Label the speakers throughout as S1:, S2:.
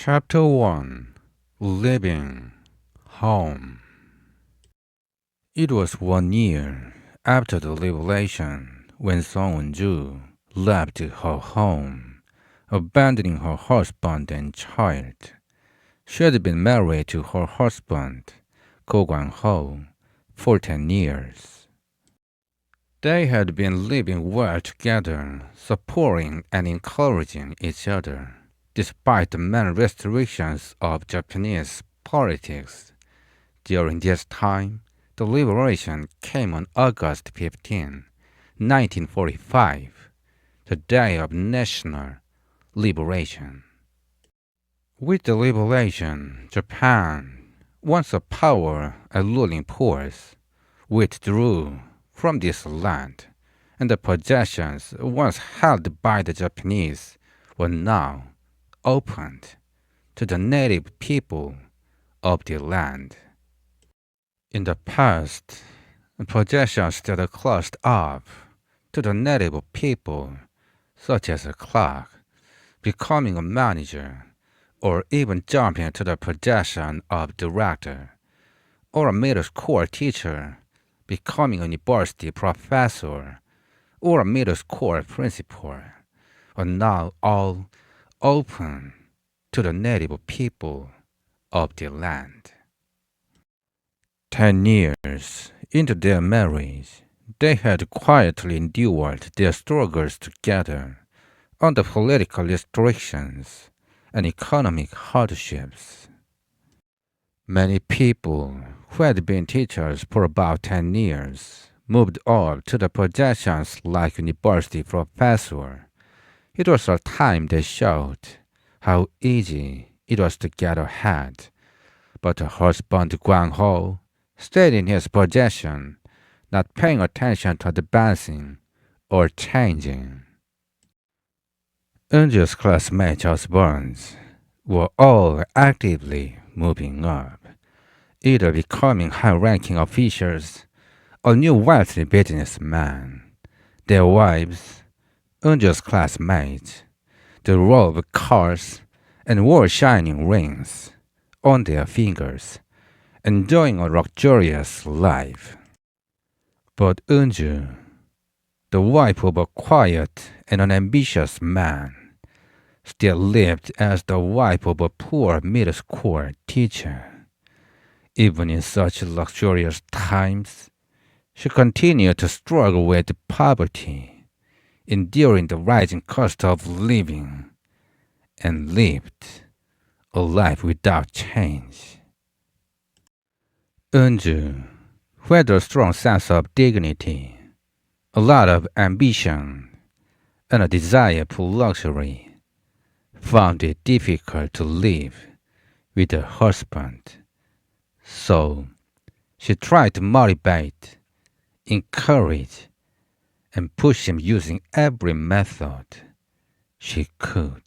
S1: Chapter 1 Leaving Home. It was 1 year after the liberation when Song Eun-ju left her home, abandoning her husband and child. She had been married to her husband, Ko Kwang-ho, for 10 years. They had been living well together, supporting and encouraging each other, despite the many restrictions of Japanese politics. During this time, the liberation came on August 15, 1945, the day of national liberation. With the liberation, Japan, once a power and ruling force, withdrew from this land, and the possessions once held by the Japanese were now opened to the native people of the land. In the past, possessions that are closed off to the native people, such as a clerk, becoming a manager, or even jumping to the possession of director, or a middle school teacher, becoming a university professor, or a middle school principal, are now all open to the native people of the land. 10 years into their marriage, they had quietly endured their struggles together under political restrictions and economic hardships. Many people who had been teachers for about 10 years moved up to the positions like university professor. It was a time they showed how easy it was to get ahead, but her husband Kwang-ho stayed in his position, not paying attention to advancing or changing. Eunju's classmates' husbands were all actively moving up, either becoming high-ranking officials or new wealthy businessmen. Their wives, Eunju's classmates, drove cars and wore shining rings on their fingers, enjoying a luxurious life. But Eunju, the wife of a quiet and unambitious man, still lived as the wife of a poor middle school teacher. Even in such luxurious times, she continued to struggle with poverty, enduring the rising cost of living, and lived a life without change. Eunju, who had a strong sense of dignity, a lot of ambition, and a desire for luxury, found it difficult to live with her husband. So she tried to motivate, encourage, and push him using every method she could.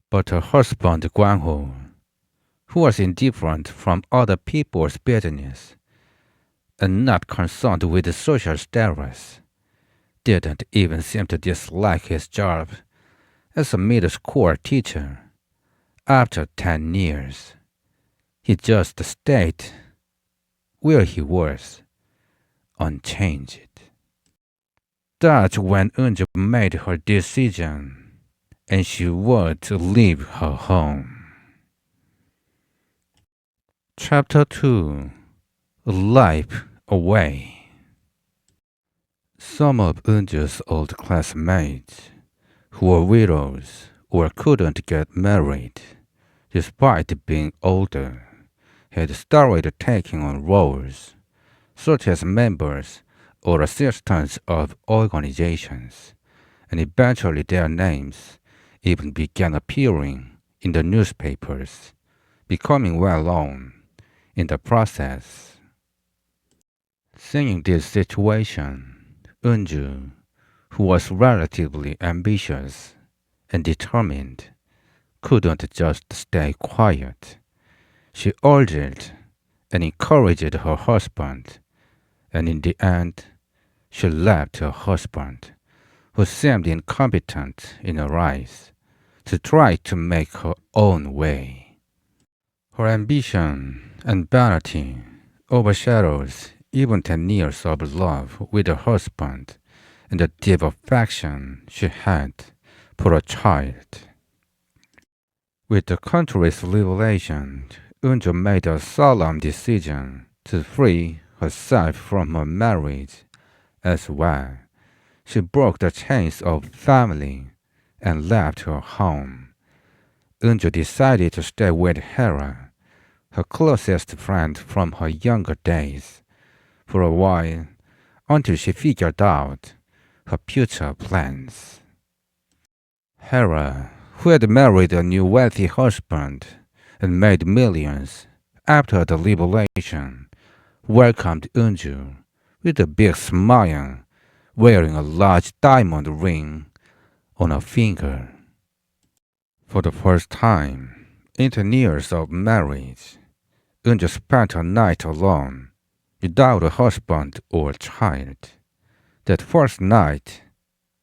S1: But her husband Kwang-ho, who was indifferent from other people's business and not concerned with the social status, didn't even seem to dislike his job as a middle school teacher. After 10 years, he just stayed where he was, unchanged. That's when Eunju made her decision, and she would leave her home. Chapter 2 Life Away. Some of Eunju's old classmates, who were widows or couldn't get married, despite being older, had started taking on roles, such as members or assistants of organizations, and eventually their names even began appearing in the newspapers, becoming well known in the process. Seeing this situation, Eunju, who was relatively ambitious and determined, couldn't just stay quiet. She urged and encouraged her husband, and in the end, she left her husband, who seemed incompetent in her eyes, to try to make her own way. Her ambition and vanity overshadows even 10 years of love with her husband and the deep affection she had for a child. With the country's liberation, Eunju made a solemn decision to free herself from her marriage as well. She broke the chains of family and left her home. Eunju decided to stay with Hera, her closest friend from her younger days, for a while until she figured out her future plans. Hera, who had married a new wealthy husband and made millions after the liberation, welcomed Eunju with a big smile, wearing a large diamond ring on her finger. For the first time in 10 years of marriage, Eunju spent a night alone, without a husband or child. That first night,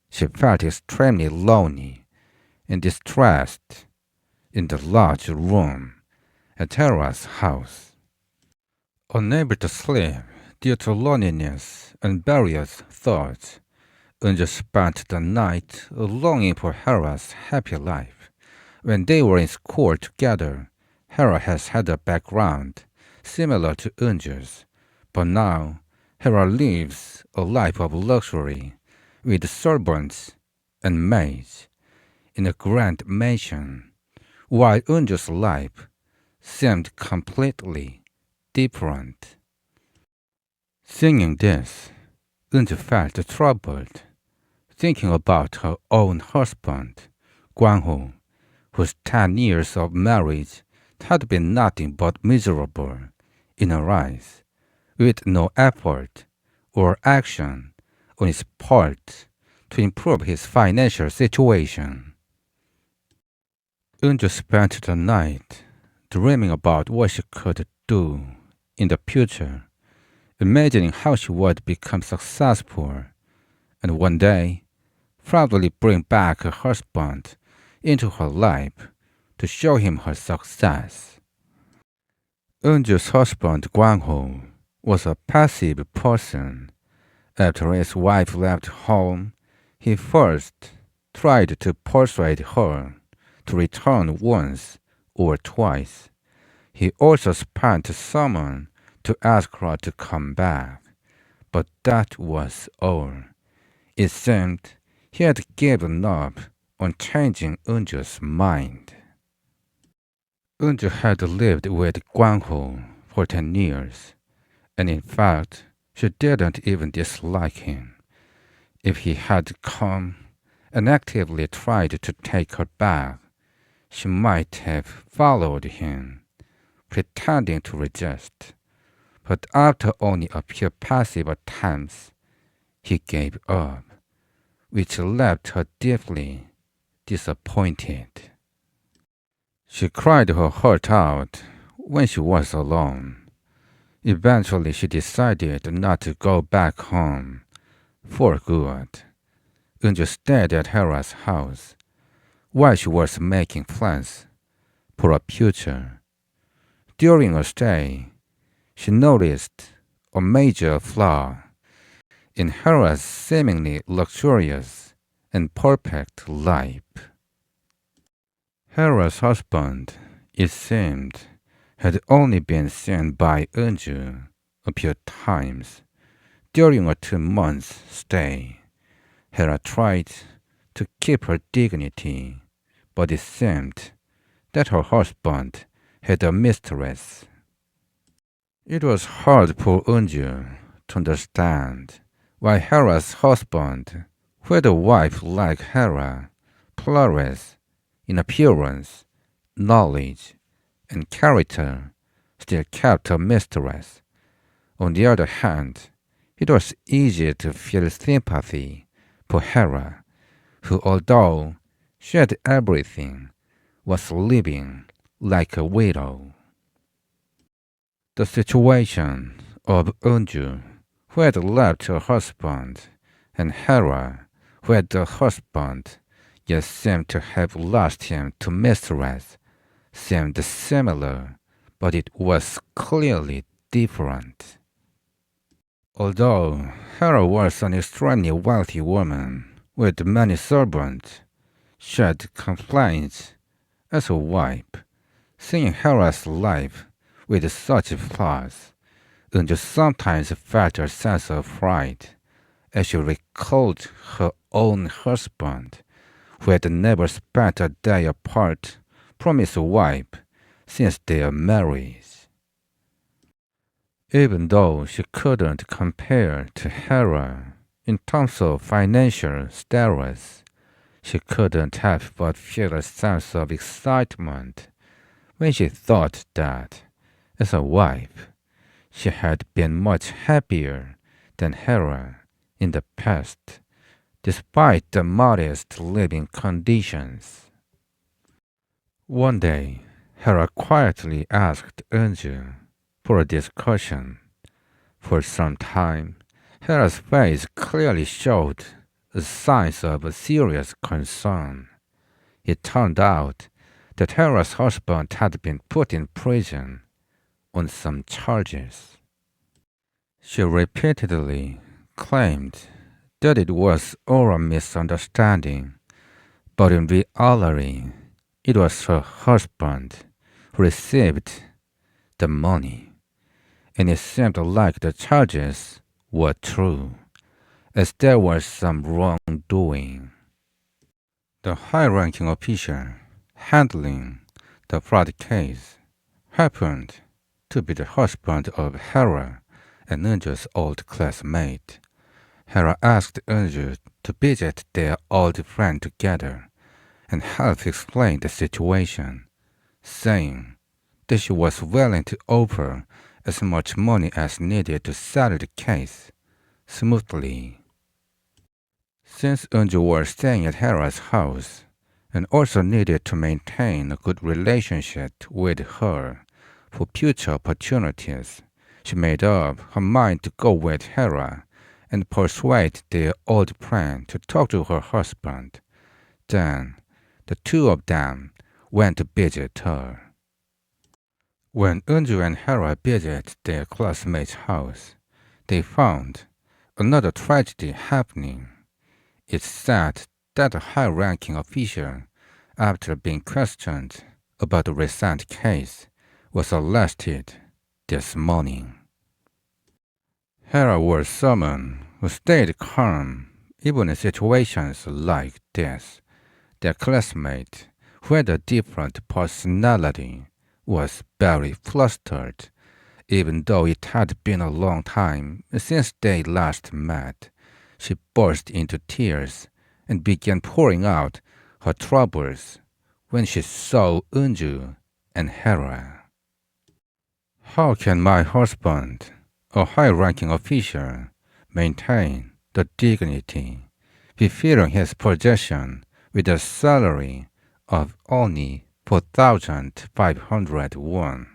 S1: she felt extremely lonely and distressed in the large room at Hera's house. Unable to sleep due to loneliness and various thoughts, Eunju spent the night longing for Hera's happy life. When they were in school together, Hera has had a background similar to Eunju's, but now Hera lives a life of luxury with servants and maids in a grand mansion, while Eunju's life seemed completely different. Singing this, Eunju felt troubled, thinking about her own husband, Gwang-ho, whose 10 years of marriage had been nothing but miserable in her eyes, with no effort or action on his part to improve his financial situation. Eunju spent the night dreaming about what she could do in the future, imagining how she would become successful and one day proudly bring back her husband into her life to show him her success. Eunju's husband Gwang-ho was a passive person. After his wife left home, he first tried to persuade her to return once or twice. He also spent someone to ask her to come back, but that was all. It seemed he had given up on changing Eunju's mind. Eunju had lived with Gwang-ho for 10 years, and in fact, she didn't even dislike him. If he had come and actively tried to take her back, she might have followed him, pretending to resist. But after only a few passive attempts, he gave up, which left her deeply disappointed. She cried her heart out when she was alone. Eventually, she decided not to go back home for good. Eunju stayed at Hera's house while she was making plans for a future. During her stay, she noticed a major flaw in Hera's seemingly luxurious and perfect life. Hera's husband, it seemed, had only been seen by Eunju a few times. During a 2-month stay, Hera tried to keep her dignity, but it seemed that her husband had a mistress. It was hard for Eunju to understand why Hera's husband, who had a wife like Hera, flourished in appearance, knowledge, and character, still kept a mistress. On the other hand, it was easy to feel sympathy for Hera, who, although she had everything, was living like a widow. The situation of Eunju, who had left her husband, and Hera, who had a husband yet seemed to have lost him to mistress, seemed similar, but it was clearly different. Although Hera was an extremely wealthy woman with many servants, she had complaints as a wife. Seeing Hera's life with such flaws, Eunju sometimes felt a sense of pride as she recalled her own husband, who had never spent a day apart from his wife since their marriage. Even though she couldn't compare to Hera in terms of financial status, she couldn't help but feel a sense of excitement when she thought that, as a wife, she had been much happier than Hera in the past, despite the modest living conditions. One day, Hera quietly asked Eunju for a discussion. For some time, Hera's face clearly showed signs of a serious concern. It turned out that Hera's husband had been put in prison on some charges. She repeatedly claimed that it was all a misunderstanding, but in reality, it was her husband who received the money, and it seemed like the charges were true, as there was some wrongdoing. The high-ranking official handling the fraud case happened to be the husband of Hera and Eunju's old classmate. Hera asked Eunju to visit their old friend together and help explain the situation, saying that she was willing to offer as much money as needed to settle the case smoothly. Since Eunju was staying at Hera's house and also needed to maintain a good relationship with her for future opportunities, she made up her mind to go with Hera and persuade their old friend to talk to her husband. Then the two of them went to visit her. When Eunju and Hera visited their classmate's house, they found another tragedy happening. It's said that a high-ranking official, after being questioned about the recent case, was arrested this morning. Hera was someone who stayed calm even in situations like this. Their classmate, who had a different personality, was very flustered, even though it had been a long time since they last met. She burst into tears and began pouring out her troubles when she saw Eunju and Hera. How can my husband, a high-ranking official, maintain the dignity befitting his position with a salary of only 4,500 won?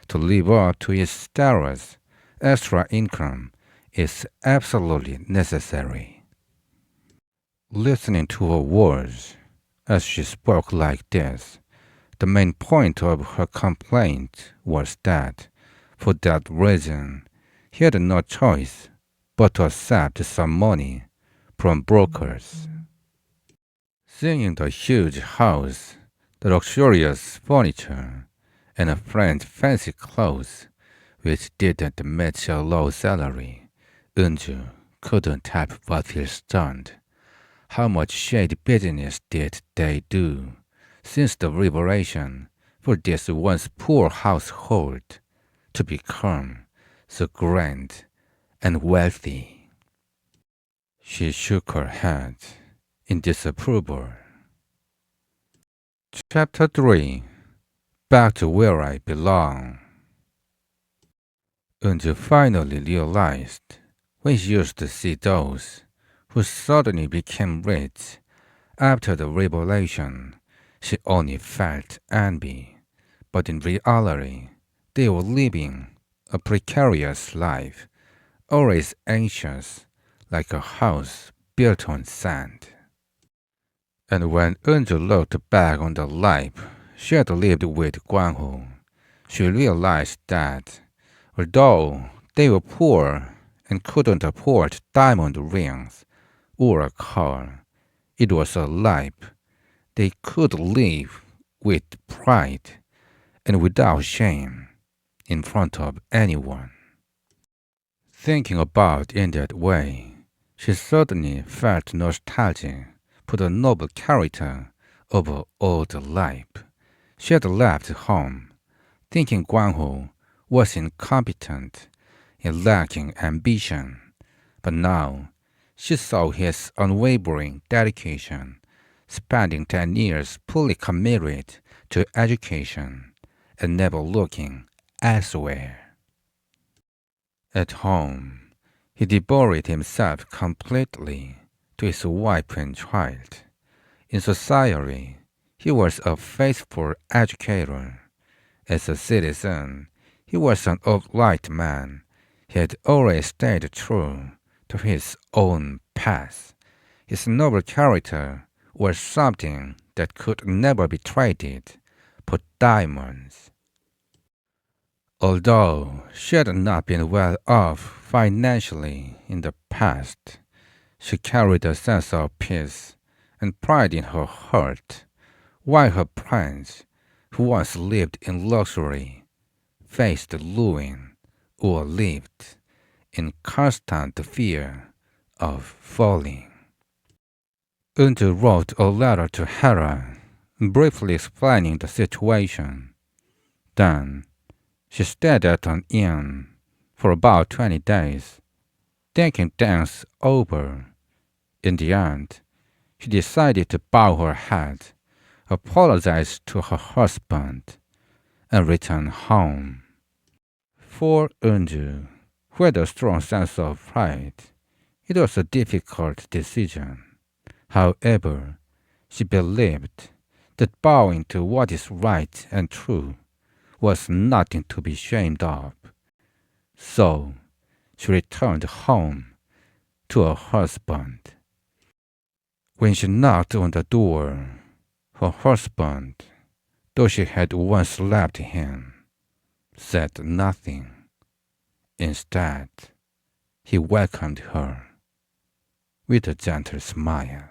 S1: To live up to his status, extra income is absolutely necessary. Listening to her words as she spoke like this, the main point of her complaint was that, for that reason, he had no choice but to accept some money from brokers. Seeing the huge house, the luxurious furniture, and a friend's fancy clothes, which didn't match a low salary, Eunju couldn't help but feel stunned. How much shady business did they do since the revelation for this once poor household to become so grand and wealthy? She shook her head in disapproval. Chapter 3. Back to where I belong. Eunju finally realized when she used to see those who suddenly became rich after the revelation, she only felt envy, but in reality, they were living a precarious life, always anxious, like a house built on sand. And when Unju looked back on the life she had lived with Guanghu, she realized that, although they were poor and couldn't afford diamond rings or a car, it was a life they could live with pride and without shame in front of anyone. Thinking about in that way, she suddenly felt nostalgic for the noble character of her old life. She had left home, thinking Guanghu was incompetent and lacking ambition, but now she saw his unwavering dedication, spending 10 years fully committed to education and never looking elsewhere. At home, he devoted himself completely to his wife and child. In society, he was a faithful educator. As a citizen, he was an upright man. He had always stayed true to his own path. His noble character was something that could never be traded for diamonds. Although she had not been well off financially in the past, she carried a sense of peace and pride in her heart, while her friends, who once lived in luxury, faced ruin or lived in constant fear of falling. Unju wrote a letter to Hera, briefly explaining the situation. Then she stayed at an inn for about 20 days, thinking things over. In the end, she decided to bow her head, apologize to her husband, and return home. For Unju, who had a strong sense of pride, it was a difficult decision. However, she believed that bowing to what is right and true was nothing to be ashamed of. So she returned home to her husband. When she knocked on the door, her husband, though she had once loved him, said nothing. Instead, he welcomed her with a gentle smile.